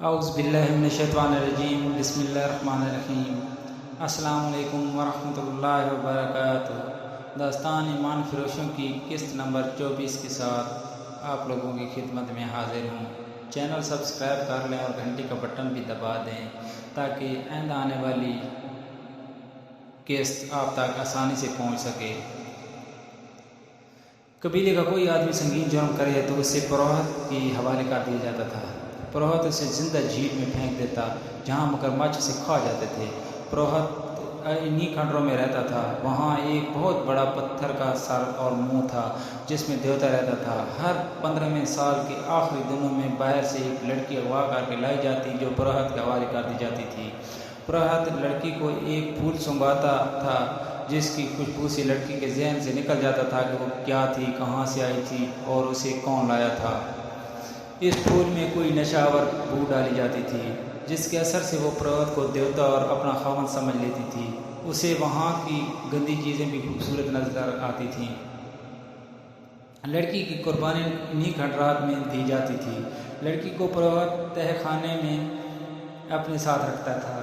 اعوذ باللہ من الشیطان الرجیم بسم اللہ الرحمن الرحیم۔ السلام علیکم ورحمۃ اللہ وبرکاتہ۔ داستان ایمان فروشوں کی قسط نمبر 24 کے ساتھ آپ لوگوں کی خدمت میں حاضر ہوں۔ چینل سبسکرائب کر لیں اور گھنٹی کا بٹن بھی دبا دیں تاکہ آئندہ آنے والی قسط آپ تک آسانی سے پہنچ سکے۔ قبیلے کا کوئی آدمی سنگین جرم کرے تو اسے پروہت کی حوالے کر دیا جاتا تھا۔ پروہت اسے زندہ جھیل میں پھینک دیتا جہاں مگرمچھ اسے کھا جاتے تھے۔ پروہت انہی کھنڈروں میں رہتا تھا۔ وہاں ایک بہت بڑا پتھر کا سر اور منہ تھا جس میں دیوتا رہتا تھا۔ ہر 15ویں سال کے آخری دنوں میں باہر سے ایک لڑکی اغوا کر کے لائی جاتی جو پروہت کے حوالے کر دی جاتی تھی۔ پروہت لڑکی کو ایک پھول سونگاتا تھا جس کی خوشبو سے لڑکی کے ذہن سے نکل جاتا تھا کہ وہ کیا تھی، کہاں سے آئی تھی اور اسے کون لایا تھا۔ اس پھول میں کوئی نشہ آور بو ڈالی جاتی تھی جس کے اثر سے وہ پروہت کو دیوتا اور اپنا خاوند سمجھ لیتی تھی۔ اسے وہاں کی گندی چیزیں بھی خوبصورت نظر آتی تھیں۔ لڑکی کی قربانی انہی کھنڈرات میں دی جاتی تھی۔ لڑکی کو پروہت تہہ خانے میں اپنے ساتھ رکھتا تھا۔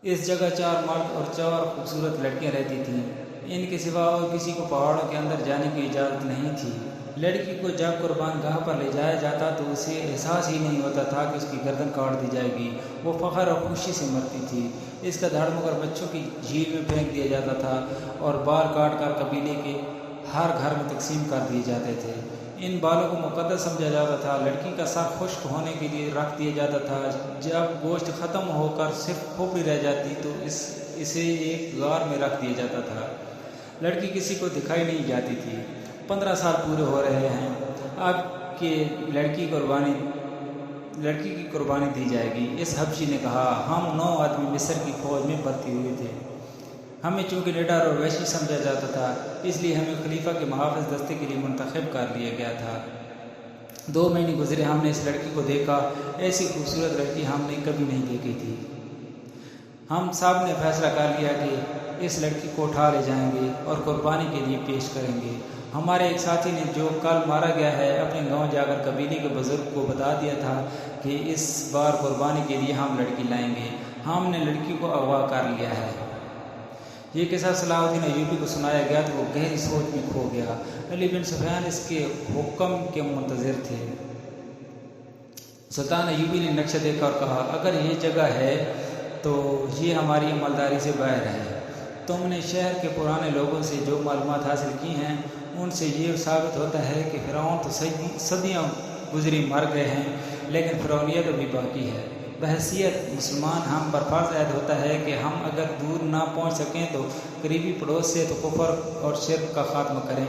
اس جگہ 4 مرد اور 4 خوبصورت لڑکیاں رہتی تھیں۔ ان کے سوا اور کسی کو پہاڑوں کے اندر جانے کی اجازت نہیں تھی۔ لڑکی کو جب قربان گاہ پر لے جایا جاتا تو اسے احساس ہی نہیں ہوتا تھا کہ اس کی گردن کاٹ دی جائے گی۔ وہ فخر اور خوشی سے مرتی تھی۔ اس کا دھڑ مگرمچھوں کی جھیل میں پھینک دیا جاتا تھا اور بال کاٹ کر قبیلے کے ہر گھر میں تقسیم کر دیے جاتے تھے۔ ان بالوں کو مقدس سمجھا جاتا تھا۔ لڑکی کا سر خشک ہونے کے لیے رکھ دیا جاتا تھا۔ جب گوشت ختم ہو کر صرف کھوپڑی رہ جاتی تو اسے ایک غار میں رکھ دیا جاتا تھا۔ لڑکی کسی کو دکھائی نہیں جاتی تھی۔ 15 سال پورے ہو رہے ہیں اب کہ لڑکی کی قربانی دی جائے گی۔ اس حبشی نے کہا، ہم 9 آدمی مصر کی فوج میں بھرتی ہوئے تھے۔ ہمیں چونکہ نڈر اور وحشی سمجھا جاتا تھا اس لیے ہمیں خلیفہ کے محافظ دستے کے لیے منتخب کر لیا گیا تھا۔ 2 مہینے گزرے، ہم نے اس لڑکی کو دیکھا۔ ایسی خوبصورت لڑکی ہم نے کبھی نہیں دیکھی تھی۔ ہم سب نے فیصلہ کر لیا کہ اس لڑکی کو اٹھا لے جائیں گے اور قربانی کے لیے پیش کریں گے۔ ہمارے ایک ساتھی نے جو کل مارا گیا ہے اپنے گاؤں جا کر قبیلے کے بزرگ کو بتا دیا تھا کہ اس بار قربانی کے لیے ہم لڑکی لائیں گے۔ ہم نے لڑکی کو اغوا کر لیا ہے۔ یہ قصہ صلاح الدین ایوبی کو سنایا گیا تو وہ گہری سوچ میں کھو گیا۔ علی بن سفیان اس کے حکم کے منتظر تھے۔ سلطان ایوبی نے نقشہ دیکھا اور کہا، اگر یہ جگہ ہے تو یہ ہماری عملداری سے باہر ہے۔ تم نے شہر کے پرانے لوگوں سے جو معلومات حاصل کی ہیں ان سے یہ ثابت ہوتا ہے کہ فرعون تو صدیاں گزری مر گئے ہیں لیکن فرعونیت ابھی باقی ہے۔ بحیثیت مسلمان ہم پر فرض عائد ہوتا ہے کہ ہم اگر دور نہ پہنچ سکیں تو قریبی پڑوس سے تو کفر اور شرک کا خاتمہ کریں۔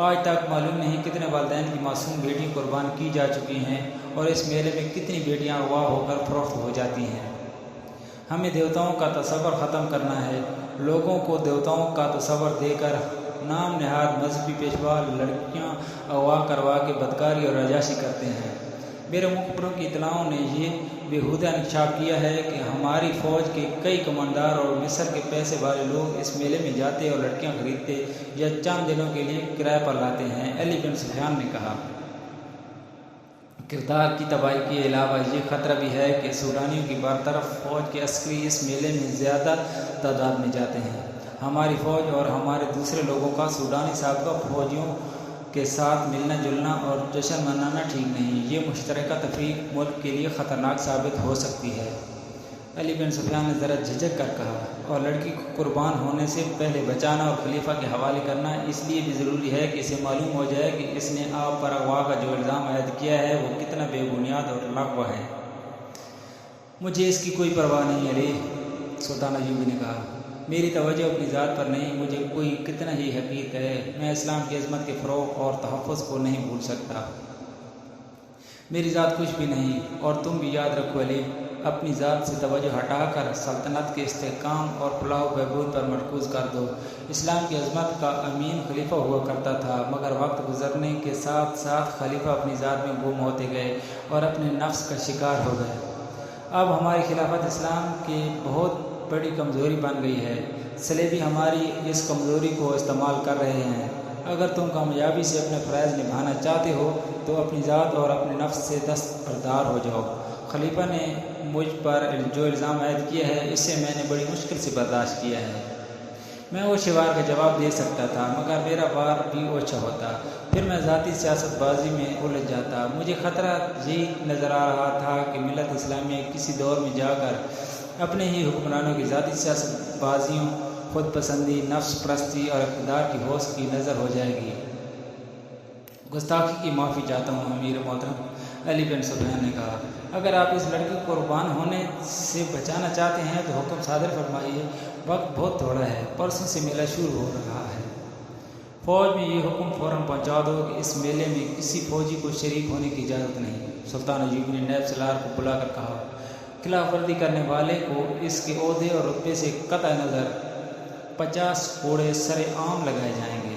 آج تک معلوم نہیں کتنے والدین کی معصوم بیٹیاں قربان کی جا چکی ہیں اور اس میلے میں کتنی بیٹیاں اغوا ہو کر فروخت ہو جاتی ہیں۔ ہمیں دیوتاؤں کا تصور ختم کرنا ہے۔ لوگوں کو دیوتاؤں کا تصور دے کر نام نہاد مذہبی پیشوا لڑکیاں اغوا کروا کے بدکاری اور عیاشی کرتے ہیں۔ میرے مخبروں کی اطلاعوں نے یہ بیہودہ انکشاف کیا ہے کہ ہماری فوج کے کئی کمانڈار اور مصر کے پیسے والے لوگ اس میلے میں جاتے اور لڑکیاں خریدتے یا چند دنوں کے لیے کرائے پر لاتے ہیں۔ علی بن سفیان نے کہا، کردار کی تباہی کے علاوہ یہ خطرہ بھی ہے کہ سوڈانیوں کی برطرف فوج کے عسکری اس میلے میں زیادہ تعداد میں جاتے ہیں۔ ہماری فوج اور ہمارے دوسرے لوگوں کا سوڈانی سابقہ فوجیوں کے ساتھ ملنا جلنا اور جشن منانا ٹھیک نہیں۔ یہ مشترکہ تفریق ملک کے لیے خطرناک ثابت ہو سکتی ہے۔ علی بن سفیان نے ذرا جھجک کر کہا، اور لڑکی کو قربان ہونے سے پہلے بچانا اور خلیفہ کے حوالے کرنا اس لیے بھی ضروری ہے کہ اسے معلوم ہو جائے کہ اس نے آپ پر اغوا کا جو الزام عائد کیا ہے وہ کتنا بے بنیاد اور لغو ہے۔ مجھے اس کی کوئی پرواہ نہیں علی، سلطان ایوبی نے کہا۔ میری توجہ اپنی ذات پر نہیں، مجھے کوئی کتنا ہی حقیر ہے، میں اسلام کی عظمت کے فروغ اور تحفظ کو نہیں بھول سکتا۔ میری ذات کچھ بھی نہیں، اور تم بھی یاد رکھو علی، اپنی ذات سے توجہ ہٹا کر سلطنت کے استحکام اور فلاح و بہبود پر مرکوز کر دو۔ اسلام کی عظمت کا امین خلیفہ ہوا کرتا تھا، مگر وقت گزرنے کے ساتھ ساتھ خلیفہ اپنی ذات میں گم ہوتے گئے اور اپنے نفس کا شکار ہو گئے۔ اب ہماری خلافت اسلام کی بہت بڑی کمزوری بن گئی ہے۔ صلیبی ہماری اس کمزوری کو استعمال کر رہے ہیں۔ اگر تم کامیابی سے اپنے فرائض نبھانا چاہتے ہو تو اپنی ذات اور اپنے نفس سے دستبردار ہو جاؤ۔ خلیفہ نے مجھ پر جو الزام عائد کیا ہے اسے میں نے بڑی مشکل سے برداشت کیا ہے۔ میں وہ شوار کا جواب دے سکتا تھا مگر میرا بار بھی اوچھا ہوتا، پھر میں ذاتی سیاست بازی میں الجھ جاتا۔ مجھے خطرہ یہی نظر آ رہا تھا کہ ملت اسلامیہ کسی دور میں جا کر اپنے ہی حکمرانوں کی ذاتی سیاست بازیوں، خود پسندی، نفس پرستی اور اقتدار کی ہوس کی نظر ہو جائے گی۔ گستاخی کی معافی چاہتا ہوں امیر محترم، علی بن سفیان نے کہا۔ اگر آپ اس لڑکی کو قربان ہونے سے بچانا چاہتے ہیں تو حکم صادر فرمائیے، وقت بہت تھوڑا ہے، پرسوں سے میلہ شروع ہو رہا ہے۔ فوج میں یہ حکم فوراً پہنچا دو کہ اس میلے میں کسی فوجی کو شریک ہونے کی اجازت نہیں۔ سلطان ایوب نے نائب سالار کو بلا کر کہا، خلاف ورزی کرنے والے کو اس کے عہدے اور رتبے سے قطع نظر 50 کوڑے سر عام لگائے جائیں گے۔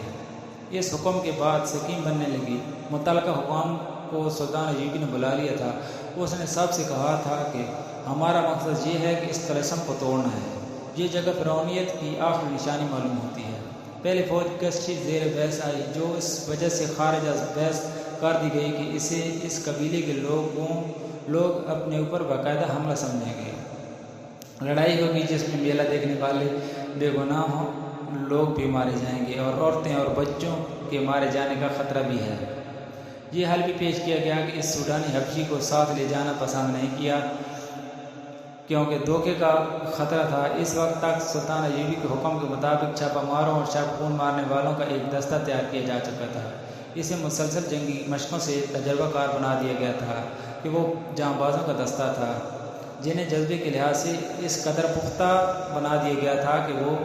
اس حکم کے بعد سکیم بننے لگی۔ متعلقہ حکام کو سلطان ایوبی نے بلا لیا تھا۔ اس نے سب سے کہا تھا کہ ہمارا مقصد یہ ہے کہ اس طلسم کو توڑنا ہے۔ یہ جگہ فرعونیت کی آخری نشانی معلوم ہوتی ہے۔ پہلے فوج کشتی زیر بحث آئی جو اس وجہ سے خارج از بحث کر دی گئی کہ اسے اس قبیلے کے لوگ اپنے اوپر باقاعدہ حملہ سمجھیں گے۔ لڑائی ہوگی جس میں میلہ دیکھنے والے بے گناہ لوگ بھی مارے جائیں گے اور عورتیں اور بچوں کے مارے جانے کا خطرہ بھی ہے۔ یہ حل بھی پیش کیا گیا کہ اس سوڈانی حبشی کو ساتھ لے جانا پسند نہیں کیا کیونکہ دھوکے کا خطرہ تھا۔ اس وقت تک سلطان ایوبی کے حکم کے مطابق چھاپہ ماروں اور شب خون مارنے والوں کا ایک دستہ تیار کیا جا چکا تھا۔ اسے مسلسل جنگی مشقوں سے تجربہ کار بنا دیا گیا تھا کہ وہ جاں بازوں کا دستہ تھا جنہیں جذبے کے لحاظ سے اس قدر پختہ بنا دیا گیا تھا کہ وہ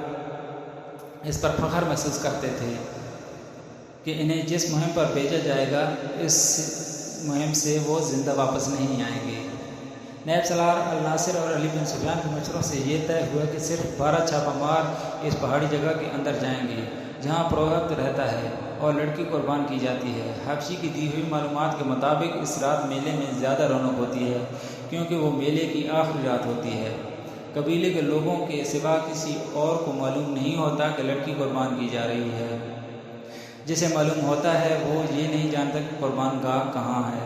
اس پر فخر محسوس کرتے تھے کہ انہیں جس مہم پر بھیجا جائے گا اس مہم سے وہ زندہ واپس نہیں آئیں گے۔ نائب سالار الناصر اور علی بن سفیان کے مشوروں سے یہ طے ہوا کہ صرف 12 چھاپہ مار اس پہاڑی جگہ کے اندر جائیں گے جہاں پروہت رہتا ہے اور لڑکی قربان کی جاتی ہے۔ حبشی کی دی ہوئی معلومات کے مطابق اس رات میلے میں زیادہ رونق ہوتی ہے کیونکہ وہ میلے کی آخری رات ہوتی ہے۔ قبیلے کے لوگوں کے سوا کسی اور کو معلوم نہیں ہوتا کہ لڑکی قربان کی جا رہی ہے۔ جسے معلوم ہوتا ہے وہ یہ نہیں جانتا کہ قربان گاہ کہاں ہے۔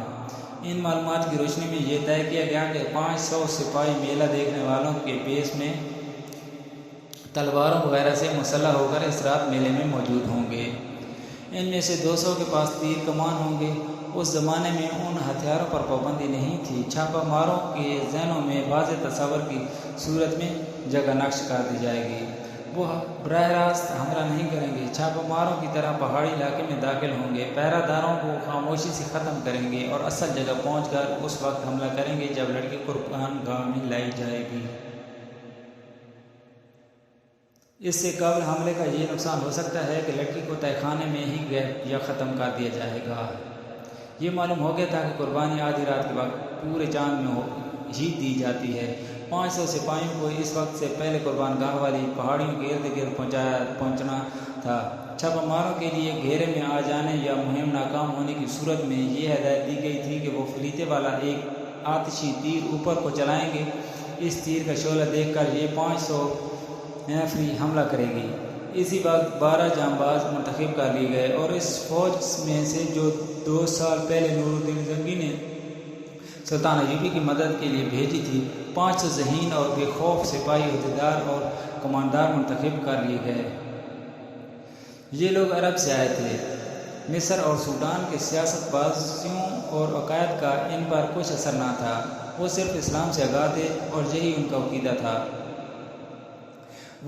ان معلومات کی روشنی میں یہ طے کیا گیا کہ 500 سپاہی میلہ دیکھنے والوں کے بیس میں تلواروں وغیرہ سے مسلح ہو کر اس رات میلے میں موجود ہوں گے۔ ان میں سے 200 کے پاس تیر کمان ہوں گے۔ اس زمانے میں ان ہتھیاروں پر پابندی نہیں تھی۔ چھاپہ ماروں کے ذہنوں میں واضح تصور کی صورت میں جگہ نقش کر دی جائے گی۔ وہ براہ راست حملہ نہیں کریں گے، چھاپہ ماروں کی طرح پہاڑی علاقے میں داخل ہوں گے، پہرہ داروں کو خاموشی سے ختم کریں گے اور اصل جگہ پہنچ کر اس وقت حملہ کریں گے جب لڑکی قربان گاہ میں لائی جائے گی۔ اس سے قبل حملے کا یہ نقصان ہو سکتا ہے کہ لڑکی کو تہہ خانے میں ہی غائب یا ختم کر دیا جائے گا۔ یہ معلوم ہو گیا تھا کہ قربانی آدھی رات کے وقت پورے چاند میں ہی دی جاتی ہے۔ 500 سپاہیوں کو اس وقت سے پہلے قربان گاہ والی پہاڑیوں کے ارد گرد پہنچنا تھا۔ چھاپہ ماروں کے لیے گھیرے میں آ جانے یا مہم ناکام ہونے کی صورت میں یہ ہدایت دی گئی تھی کہ وہ فلیتے والا ایک آتشی تیر اوپر کو چلائیں گے۔ اس تیر کا شعلہ دیکھ کر یہ 500 نفری حملہ کرے گی۔ اسی وقت 12 جانباز منتخب کر لیے گئے اور اس فوج میں سے جو 2 سال پہلے نور الدین زنگی نے سلطان ایوبی کی مدد کے لیے بھیجی تھی، 500 ذہین اور بے خوف سپاہی عہدیدار اور کمانڈار منتخب کر لیے گئے۔ یہ لوگ عرب سے آئے تھے۔ مصر اور سوڈان کے سیاست بازیوں اور عقائد کا ان پر کچھ اثر نہ تھا۔ وہ صرف اسلام سے آگاہ تھے اور یہی ان کا عقیدہ تھا۔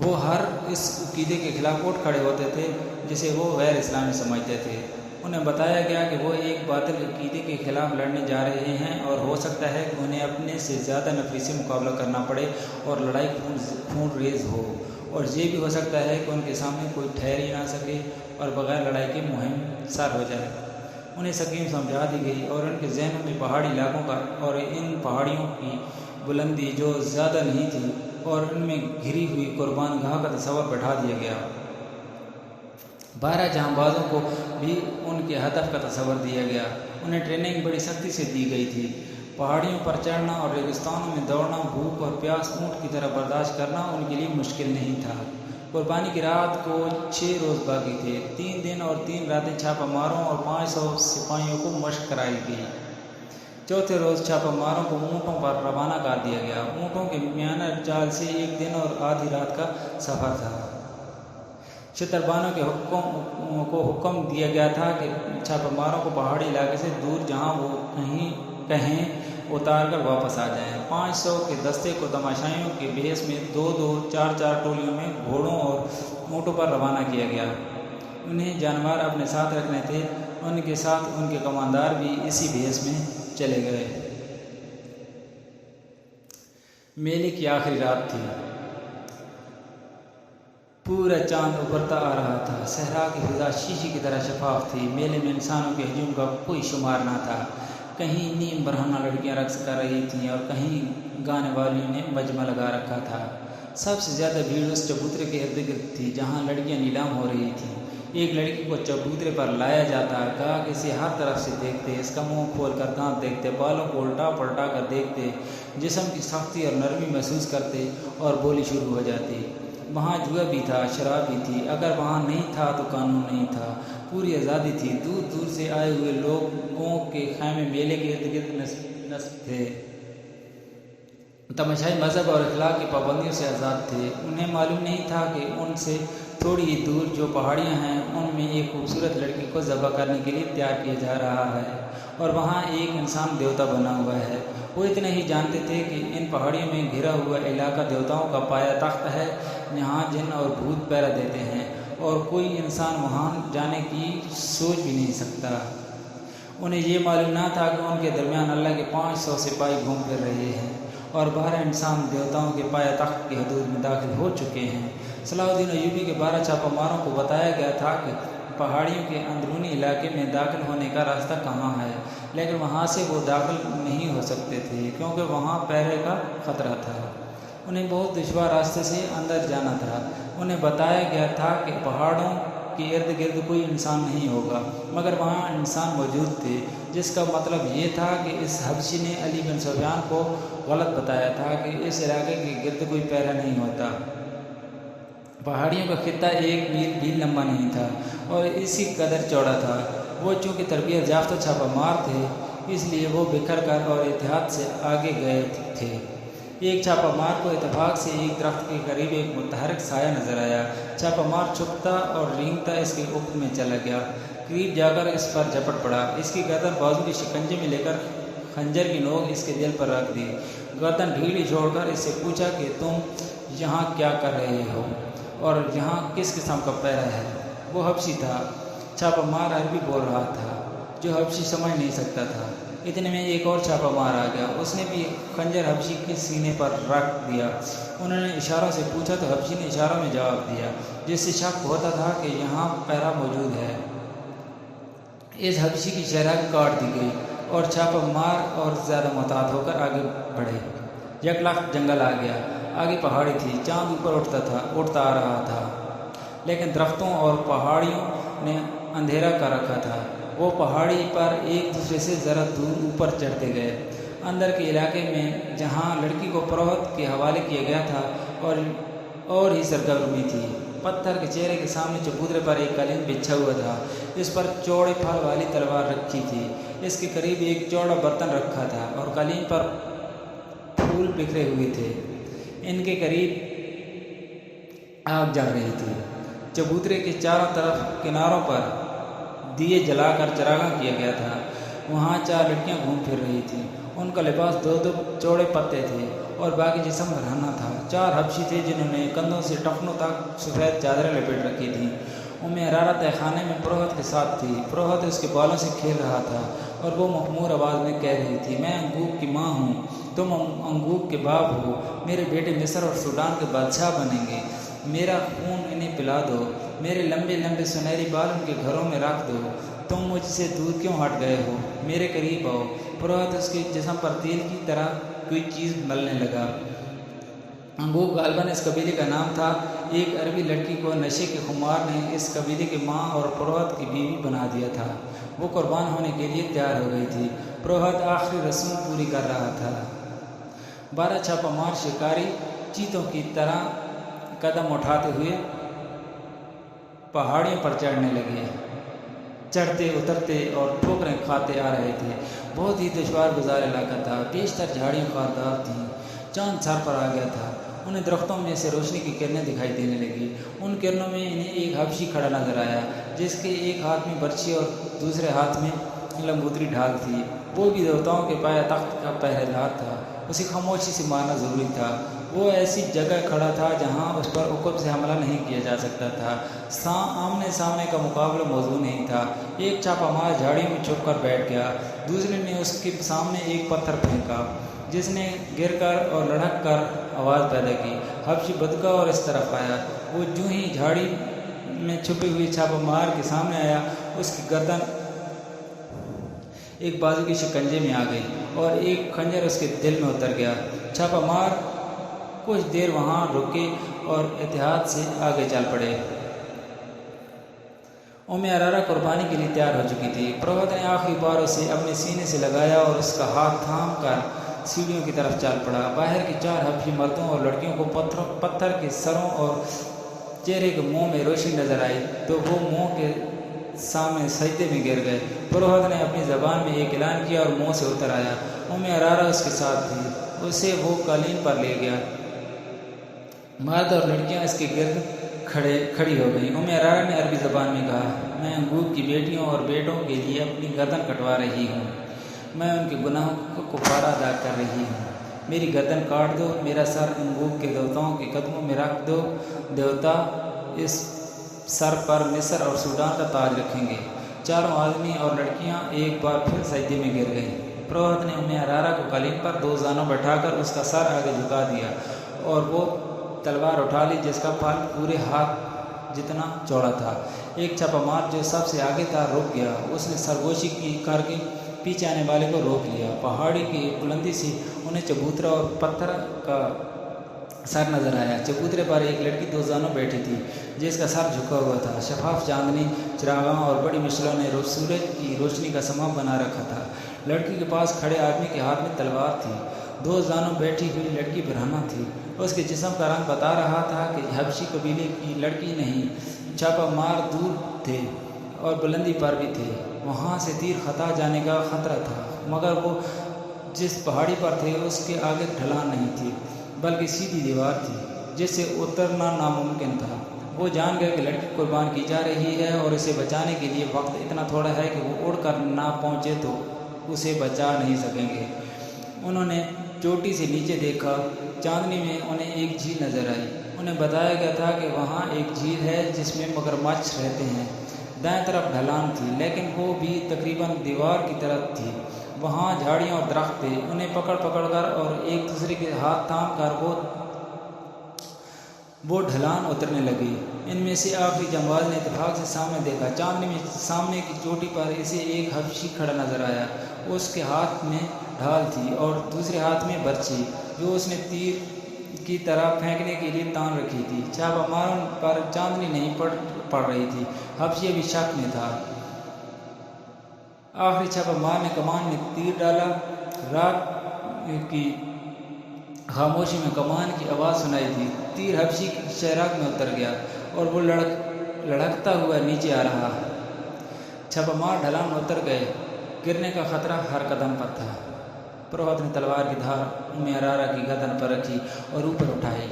وہ ہر اس عقیدے کے خلاف اٹھ کھڑے ہوتے تھے جسے وہ غیر اسلامی سمجھتے تھے۔ انہیں بتایا گیا کہ وہ ایک باطل عقیدے کے خلاف لڑنے جا رہے ہیں اور ہو سکتا ہے کہ انہیں اپنے سے زیادہ نفری سے مقابلہ کرنا پڑے اور لڑائی خون ریز ہو، اور یہ بھی ہو سکتا ہے کہ ان کے سامنے کوئی ٹھہر ہی نہ سکے اور بغیر لڑائی کے مہم سر ہو جائے۔ انہیں سکیم سمجھا دی گئی اور ان کے ذہنوں میں پہاڑی علاقوں کا اور ان پہاڑیوں کی بلندی جو زیادہ نہیں تھی اور ان میں گھری ہوئی قربان گاہ کا تصور بٹھا دیا گیا۔ 12 جہاں بازوں کو بھی ان کے ہدف کا تصور دیا گیا۔ انہیں ٹریننگ بڑی سختی سے دی گئی تھی۔ پہاڑیوں پر چڑھنا اور ریگستانوں میں دوڑنا، بھوک اور پیاس اونٹ کی طرح برداشت کرنا ان کے لیے مشکل نہیں تھا۔ قربانی کی رات کو 6 روز باقی تھے۔ 3 دن اور 3 راتیں چھاپہ ماروں اور 500 سپاہیوں کو مشق کرائی گئی۔ چوتھے روز چھاپہ ماروں کو اونٹوں پر روانہ کر دیا گیا۔ اونٹوں کے میانہ جال سے 1 دن اور آدھی رات کا سفر تھا۔ شتربانوں کو حکم دیا گیا تھا کہ چھاپہ ماروں کو پہاڑی علاقے سے دور جہاں وہ کہیں اتار کر واپس آ جائیں۔ 500 کے دستے کو تماشائیوں کے بھیس میں 2-2 4-4 ٹولیوں میں گھوڑوں اور اونٹوں پر روانہ کیا گیا۔ انہیں جانور اپنے ساتھ رکھنے تھے۔ ان کے ساتھ ان کے کماندار بھی اسی بھیس میں چلے گئے۔ میلے کی آخری رات تھی۔ پورا چاند ابھرتا آ رہا تھا۔ صحرا کی فضا شیشے کی طرح شفاف تھی۔ میلے میں انسانوں کے ہجوم کا کوئی شمار نہ تھا۔ کہیں نیم برہنہ لڑکیاں رقص کر رہی تھیں اور کہیں گانے والیوں نے مجمع لگا رکھا تھا۔ سب سے زیادہ بھیڑ اس چبوترے کے ارد گرد تھی جہاں لڑکیاں نیلام ہو رہی تھیں۔ ایک لڑکی کو چبوترے پر لایا جاتا، گاہک اسے ہر طرف سے دیکھتے، اس کا منہ کھول کر دانت دیکھتے، بالوں کو الٹا پلٹا کر دیکھتے، جسم کی سختی اور نرمی محسوس کرتے اور بولی شروع ہو جاتی۔ وہاں جوا بھی تھا، شراب بھی تھی، اگر وہاں نہیں تھا تو قانون نہیں تھا۔ پوری آزادی تھی۔ دور دور سے آئے ہوئے لوگوں کے خیمے میلے کے ارد گرد نصب تھے۔ تماشائی مذہب اور اخلاق کی پابندیوں سے آزاد تھے۔ انہیں معلوم نہیں تھا کہ ان سے تھوڑی ہی دور جو پہاڑیاں ہیں ان میں ایک خوبصورت لڑکی کو ذبح کرنے کے لیے تیار کیا جا رہا ہے اور وہاں ایک انسان دیوتا بنا ہوا ہے۔ وہ اتنا ہی جانتے تھے کہ ان پہاڑیوں میں گھرا ہوا علاقہ دیوتاؤں کا پایا تخت ہے، یہاں جن اور بھوت پہرا دیتے ہیں اور کوئی انسان وہاں جانے کی سوچ بھی نہیں سکتا۔ انہیں یہ معلوم نہ تھا کہ ان کے درمیان اللہ کے 500 سپاہی گھوم پھر رہے ہیں اور 12 انسان دیوتاؤں کے پایا تخت کی حدود میں داخل ہو چکے ہیں۔ صلاح الدین ایوبی کے 12 چھاپہ ماروں کو بتایا گیا تھا کہ پہاڑیوں کے اندرونی علاقے میں داخل ہونے کا راستہ کہاں ہے، لیکن وہاں سے وہ داخل نہیں ہو سکتے تھے کیونکہ وہاں پہرے کا خطرہ تھا۔ انہیں بہت دشوار راستے سے اندر جانا تھا۔ انہیں بتایا گیا تھا کہ پہاڑوں کے ارد گرد کوئی انسان نہیں ہوگا، مگر وہاں انسان موجود تھے، جس کا مطلب یہ تھا کہ اس حبشی نے علی بن سفیان کو غلط بتایا تھا کہ اس علاقے کے گرد کوئی پہرا نہیں ہوتا۔ پہاڑیوں کا خطہ 1 میل بھی لمبا نہیں تھا اور اسی قدر چوڑا تھا۔ وہ چونکہ تربیت یافتہ چھاپہ مار تھے، اس لیے وہ بکھر کر اور احتیاط سے آگے گئے تھے۔ ایک چھاپہ مار کو اتفاق سے ایک درخت کے قریب ایک متحرک سایہ نظر آیا۔ چھاپہ مار چھپتا اور رینگتا اس کے افق میں چلا گیا، قریب جا کر اس پر جھپٹ پڑا، اس کی گردن بازو کے شکنجے میں لے کر خنجر کی نوک اس کے دل پر رکھ دی۔ گردن ڈھیلی چھوڑ کر اس سے پوچھا کہ تم یہاں کیا کر رہے ہو اور یہاں کس قسم کا پہرا ہے؟ وہ حبشی تھا۔ چھاپہ مار عربی بول رہا تھا جو حبشی سمجھ نہیں سکتا تھا۔ اتنے میں ایک اور چھاپہ مار آ گیا، اس نے بھی خنجر حبشی کے سینے پر رکھ دیا۔ انہوں نے اشاروں سے پوچھا تو حبشی نے اشاروں میں جواب دیا، جس سے شک ہوتا تھا کہ یہاں پہرا موجود ہے۔ اس حبشی کی چہرہ کاٹ دی گئی اور چھاپہ مار اور زیادہ محتاط ہو کر آگے بڑھے۔ یکلخت جنگل آ گیا، آگے پہاڑی تھی، چاند اوپر اٹھتا آ رہا تھا، لیکن درختوں اور پہاڑیوں نے اندھیرا کر رکھا تھا۔ وہ پہاڑی پر ایک دوسرے سے ذرا دور اوپر چڑھتے گئے۔ اندر کے علاقے میں جہاں لڑکی کو پروہت کے حوالے کیا گیا تھا اور ہی سرگرمی تھی۔ پتھر کے چہرے کے سامنے چبوترے پر ایک قالین بچھا ہوا تھا، اس پر چوڑے پھل والی تلوار رکھی تھی۔ اس کے قریب ایک چوڑا برتن رکھا تھا اور قالین پر پھول بکھرے ہوئے تھے۔ ان کے قریب آگ جل رہی تھی۔ چبوترے کے چاروں طرف کناروں پر دیے جلا کر چراغاں کیا گیا تھا۔ وہاں 4 لڑکیاں گھوم پھر رہی تھیں۔ ان کا لباس 2 چوڑے پتے تھے اور باقی جسم برہنہ تھا۔ 4 حبشی تھے جنہوں نے کندھوں سے ٹخنوں تک سفید چادریں لپیٹ رکھی تھیں۔ حرارہ تہ خانے میں پروہت کے ساتھ تھی۔ پروہت اس کے بالوں سے کھیل رہا تھا اور وہ مخمور آواز میں کہہ رہی تھی، میں انگوک کی ماں ہوں، تم انگوک کے باپ ہو، میرے بیٹے مصر اور سوڈان کے بادشاہ بنیں گے، میرا خون انہیں پلا دو، میرے لمبے لمبے سنہری بال ان کے گھروں میں رکھ دو، تم مجھ سے دور کیوں ہٹ گئے ہو، میرے قریب آؤ۔ پروہت اس کے جسم پر تیل کی طرح کوئی چیز ملنے لگا۔ انگوک غالباً اس قبیلے کا نام تھا۔ ایک عربی لڑکی کو نشے کے خمار نے اس قبیلے کی ماں اور پروہت کی بیوی بنا دیا تھا۔ وہ قربان ہونے کے لیے تیار ہو گئی تھی۔ پروہت آخری رسوم پوری کر رہا تھا۔ 12 چھاپہ مار شکاری چیتوں کی طرح قدم اٹھاتے ہوئے پہاڑیوں پر چڑھنے لگے، چڑھتے اترتے اور ٹھوکریں کھاتے آ رہے تھے۔ بہت ہی دشوار گزار علاقہ تھا، بیشتر جھاڑیوں خاردار تھیں۔ چاند سر پر آ گیا تھا، انہیں درختوں میں سے روشنی کی کرنیں دکھائی دینے لگی۔ ان کرنوں میں انہیں ایک حبشی کھڑا نظر آیا، جس کے ایک ہاتھ میں برچھی اور دوسرے ہاتھ میں لنگوتری ڈھال تھی۔ وہ بھی دیوتاؤں کے پایا تخت کا پہرے دار تھا، اسے خاموشی سے مارنا ضروری تھا۔ وہ ایسی جگہ کھڑا تھا جہاں اس پر عقب سے حملہ نہیں کیا جا سکتا تھا، آمنے سامنے کا مقابلہ موضوع نہیں تھا۔ ایک چھاپا مار جھاڑی میں چھپ کر بیٹھ گیا، دوسرے نے اس کے سامنے ایک پتھر پھینکا جس نے گر کر اور لڑھک کر آواز پیدا کی۔ حبشی بدکا اور اس طرف آیا۔ وہ جو ہی جھاڑی میں چھپے ہوئے چھاپا مار کے سامنے آیا، اس کی گردن ایک بازو کے شکنجے میں آ گئی اور ایک خنجر اس کے دل میں اتر گیا۔ چھاپا مار کچھ دیر وہاں رکے اور احتیاط سے آگے چل پڑے۔ ارارا قربانی کے لیے تیار ہو چکی تھی۔ پروہت نے آخری بار اسے اپنے سینے سے لگایا اور اس کا ہاتھ تھام کر سیڑھیوں کی طرف چل پڑا۔ باہر کے 4 حبشی مردوں اور لڑکیوں کو پتھر کے سروں اور چہرے کے منہ میں روشنی نظر آئی تو وہ منہ کے سامنے سجدے میں گر گئے۔ پروہت نے اپنی زبان میں ایک اعلان کیا اور منہ سے اتر آیا۔ ارارا اس کے ساتھ تھی، اسے وہ قالین پر لے گیا۔ مرد اور لڑکیاں اس کے گرد کھڑی ہو گئیں۔ ارارا نے عربی زبان میں کہا، میں انگوک کی بیٹیوں اور بیٹوں کے لیے اپنی گردن کٹوا رہی ہوں، میں ان کے گناہوں کا کفارہ ادا کر رہی ہوں۔ میری گردن کاٹ دو، میرا سر انگوک کے دیوتاؤں کے قدموں میں رکھ دو، دیوتا اس سر پر مصر اور سوڈان کا تاج رکھیں گے۔ 4 آدمی اور لڑکیاں ایک بار پھر سجدے میں گر گئیں۔ پروہت نے ارارا کو قالین پر 2 زانوں بٹھا کر اس کا سر آگے جھکا دیا اور وہ تلوار اٹھا لی جس کا پھل پورے ہاتھ جتنا چوڑا تھا۔ ایک چھاپا مار جو سب سے آگے تھا رک گیا، اس نے سرگوشی کر کے پیچھے آنے والے کو روک لیا۔ پہاڑی کی بلندی سے انہیں چبوترا اور پتھر کا سر نظر آیا۔ چبوترے پر ایک لڑکی 2 زانوں بیٹھی تھی جس کا سر جھکا ہوا تھا۔ شفاف چاندنی، چراغاں اور بڑی مشلوں نے سورج کی روشنی کا سما بنا رکھا تھا۔ لڑکی کے پاس کھڑے آدمی کے ہاتھ میں تلوار تھی۔ 2 زانوں بیٹھی ہوئی لڑکی برہنہ تھی، اس کے جسم کا رنگ بتا رہا تھا کہ حبشی قبیلے کی لڑکی نہیں۔ چھاپا مار دور تھے اور بلندی پر بھی تھے، وہاں سے تیر خطا جانے کا خطرہ تھا، مگر وہ جس پہاڑی پر تھے اس کے آگے ڈھلان نہیں تھی بلکہ سیدھی دیوار تھی جس سے اترنا ناممکن تھا۔ وہ جان گئے کہ لڑکی قربان کی جا رہی ہے اور اسے بچانے کے لیے وقت اتنا تھوڑا ہے کہ وہ اڑ کر نہ پہنچے تو اسے بچا نہیں سکیں گے۔ انہوں نے چوٹی سے نیچے دیکھا، چاندنی میں انہیں ایک جھیل نظر آئی۔ انہیں بتایا گیا تھا کہ وہاں ایک جھیل ہے جس میں مگرمچھ رہتے ہیں۔ دائیں طرف ڈھلان تھی لیکن وہ بھی تقریباً دیوار کی طرف تھی۔ وہاں جھاڑیاں اور درخت تھے، انہیں پکڑ کر اور ایک دوسرے کے ہاتھ تھام کر وہ ڈھلان اترنے لگے۔ ان میں سے آخری جمباز نے اتفاق سے سامنے دیکھا۔ چاندنی میں سامنے کی چوٹی پر اسے ایک حبشی کھڑا نظر آیا۔ اس کے ہاتھ میں ڈھال تھی اور دوسرے ہاتھ میں برچھی جو اس نے تیر کی طرح پھینکنے کے لیے تان رکھی تھی۔ چھاپا ماروں پر چاندنی نہیں پڑ رہی تھی، حبشی ابھی شک میں تھا۔ آخری چھاپا مار نے کمان میں تیر ڈالا، رات کی خاموشی میں کمان کی آواز سنائی دی۔ تیر حبشی کی شہرگ میں اتر گیا اور وہ لڑھکتا ہوا نیچے آ رہا۔ چھاپا مار ڈھلان میں اتر گئے، گرنے کا خطرہ ہر قدم پر تھا۔ پروہت نے تلوار کی دھار ارارا کی گردن پر رکھی اور اوپر اٹھائی۔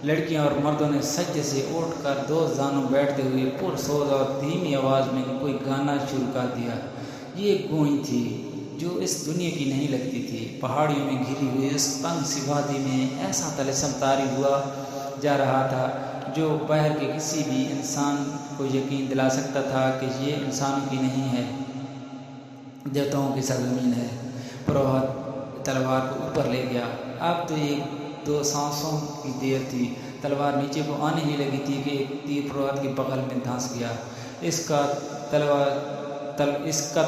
لڑکیاں اور مردوں نے سجدے سے اٹھ کر 2 زانوں بیٹھتے ہوئے پرسوز اور دھیمی آواز میں کوئی گانا شروع کر دیا۔ یہ ایک گونج تھی جو اس دنیا کی نہیں لگتی تھی۔ پہاڑیوں میں گھری ہوئی اس تنگ سی وادی میں ایسا طلسم طاری ہوا جا رہا تھا جو باہر کے کسی بھی انسان کو یقین دلا سکتا تھا کہ یہ انسانوں کی نہیں ہے، دیوتاؤں کی سرزمین ہے۔ پروہت تلوار کو اوپر لے گیا۔ اب تو 1-2 سانسوں کی دیر تھی، تلوار نیچے کو آنے ہی لگی تھی کہ ایک تیر پروہت کے بغل میں دھنس گیا۔ اس کا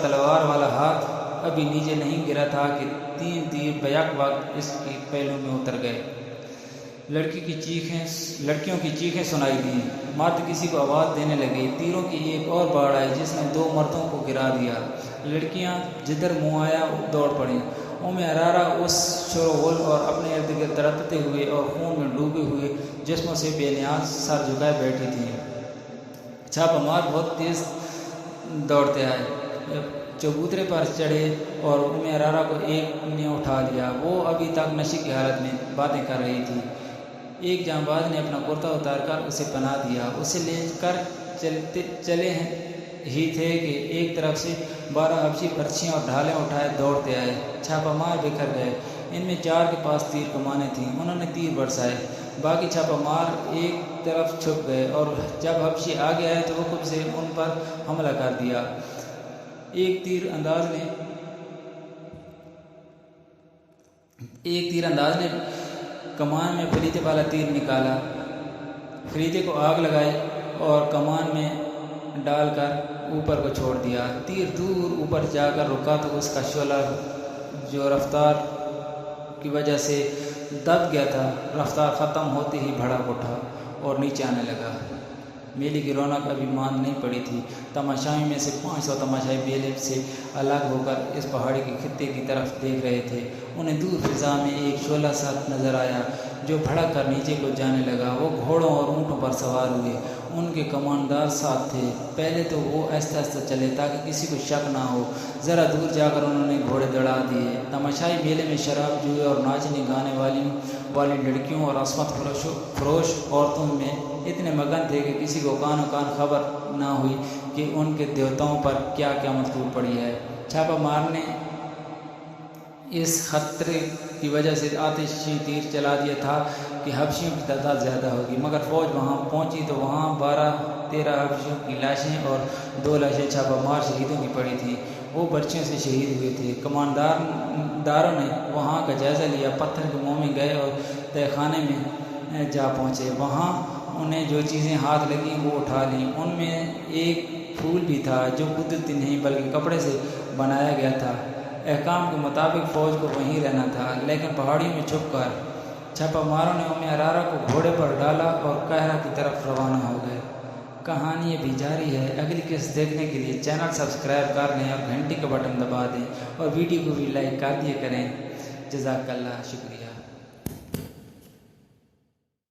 تلوار والا ہاتھ ابھی نیچے نہیں گرا تھا کہ 3 تیر بیک وقت اس کے پہلو میں اتر گئے۔ لڑکیوں کی چیخیں سنائی دیں، مرد کسی کو آواز دینے لگے۔ تیروں کی ایک اور باڑ آئی جس نے 2 مردوں کو گرا دیا۔ لڑکیاں جدھر منہ آیا دوڑ پڑیں۔ ارارا اس شور و غل اور اپنے ارد گرد تڑپتے ہوئے اور خون میں ڈوبے ہوئے جسموں سے بے نیاز سر جھکائے بیٹھی تھی۔ چھاپا مار بہت تیز دوڑتے آئے، چبوترے پر چڑھے اور ارارہ کو ایک نے اٹھا لیا۔ وہ ابھی تک نشے کی حالت میں باتیں کر رہی تھی۔ ایک جانباز نے اپنا کرتا اتار کر اسے پناہ دیا۔ اسے لے کر چلے ہی تھے کہ ایک طرف سے 12 حبشی برچھیاں اور ڈھالیں اٹھائے دوڑتے آئے۔ چھاپا مار بکھر گئے۔ ان میں 4 کے پاس تیر کمانیں تھیں، انہوں نے تیر برسائے۔ باقی چھاپا مار ایک طرف چھپ گئے اور جب حبشی آگے آئے تو وہ خود سے ان پر حملہ کر دیا۔ ایک تیر انداز نے کمان میں فریتے والا تیر نکالا، فریتے کو آگ لگائی اور کمان میں ڈال کر اوپر کو چھوڑ دیا۔ تیر دور اوپر جا کر رکا تو اس کا شعلہ جو رفتار کی وجہ سے دب گیا تھا، رفتار ختم ہوتے ہی بھڑک اٹھا اور نیچے آنے لگا۔ میلے کی رونق ابھی ماند نہیں پڑی تھی۔ تماشائیوں میں سے 500 تماشائی میلے سے الگ ہو کر اس پہاڑی کے خطے کی طرف دیکھ رہے تھے۔ انہیں دور فضا میں ایک شعلہ سا نظر آیا جو بھڑک کر نیچے کو جانے لگا۔ وہ گھوڑوں اور اونٹوں پر سوار ہوئے، ان کے کماندار ساتھ تھے۔ پہلے تو وہ آہستہ آہستہ چلے تاکہ کسی کو شک نہ ہو۔ ذرا دور جا کر انہوں نے گھوڑے دوڑا دیے۔ تماشائی میلے میں شراب جوئے اور ناچنے گانے والی لڑکیوں اور عصمت فروش عورتوں میں اتنے مگن تھے کہ کسی کو کان خبر نہ ہوئی کہ ان کے دیوتاؤں پر کیا قیامت ٹوٹ پڑی ہے۔ چھاپا مار نے اس خطرے کی وجہ سے آتشی تیر چلا دیا تھا کہ حبشیوں کی تعداد زیادہ ہوگی، مگر فوج وہاں پہنچی تو وہاں 12-13 حبشیوں کی لاشیں اور 2 لاشیں چھاپا مار شہیدوں کی پڑی تھیں۔ وہ برچھیوں سے شہید ہوئے تھے۔ کمانداروں نے وہاں کا جائزہ لیا، پتھر کے منہ میں گئے اور تہہ خانے میں جا پہنچے۔ وہاں انہیں جو چیزیں ہاتھ لگیں وہ اٹھا لیں۔ ان میں ایک پھول بھی تھا جو قدرتی نہیں بلکہ کپڑے سے بنایا گیا تھا۔ احکام کے مطابق فوج کو وہیں رہنا تھا، لیکن پہاڑیوں میں چھپ کر چھاپا ماروں نے ارارہ کو گھوڑے پر ڈالا اور قاہرہ کی طرف روانہ ہو گئے۔ کہانی ابھی جاری ہے۔ اگلی قسط دیکھنے کے لیے چینل سبسکرائب کر لیں اور گھنٹی کا بٹن دبا دیں اور ویڈیو کو بھی لائک کر دیا کریں۔ جزاک اللہ، شکریہ۔